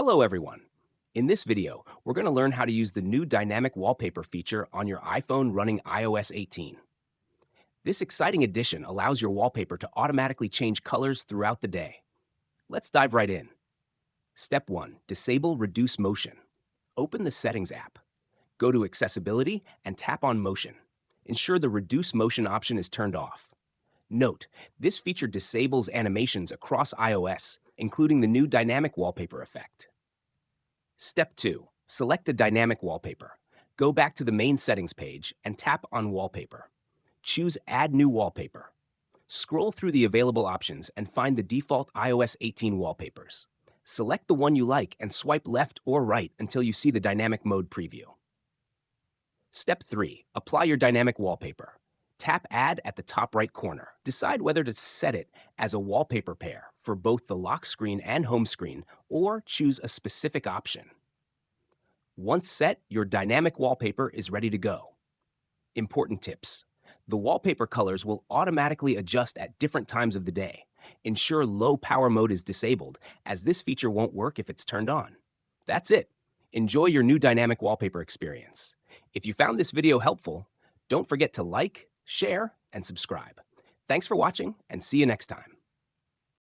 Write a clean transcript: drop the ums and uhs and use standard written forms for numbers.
Hello everyone! In this video, we're going to learn how to use the new Dynamic Wallpaper feature on your iPhone running iOS 18. This exciting addition allows your wallpaper to automatically change colors throughout the day. Let's dive right in. Step 1. Disable Reduce Motion. Open the Settings app. Go to Accessibility and tap on Motion. Ensure the Reduce Motion option is turned off. Note, this feature disables animations across iOS, including the new Dynamic Wallpaper effect. Step 2. Select a dynamic wallpaper. Go back to the main settings page and tap on Wallpaper. Choose Add New Wallpaper. Scroll through the available options and find the default iOS 18 wallpapers. Select the one you like and swipe left or right until you see the dynamic mode preview. Step 3. Apply your dynamic wallpaper. Tap Add at the top right corner. Decide whether to set it as a wallpaper pair for both the lock screen and home screen, or choose a specific option. Once set, your dynamic wallpaper is ready to go. Important tips. The wallpaper colors will automatically adjust at different times of the day. Ensure low power mode is disabled, as this feature won't work if it's turned on. That's it. Enjoy your new dynamic wallpaper experience. If you found this video helpful, don't forget to like, share, and subscribe. Thanks for watching, and see you next time.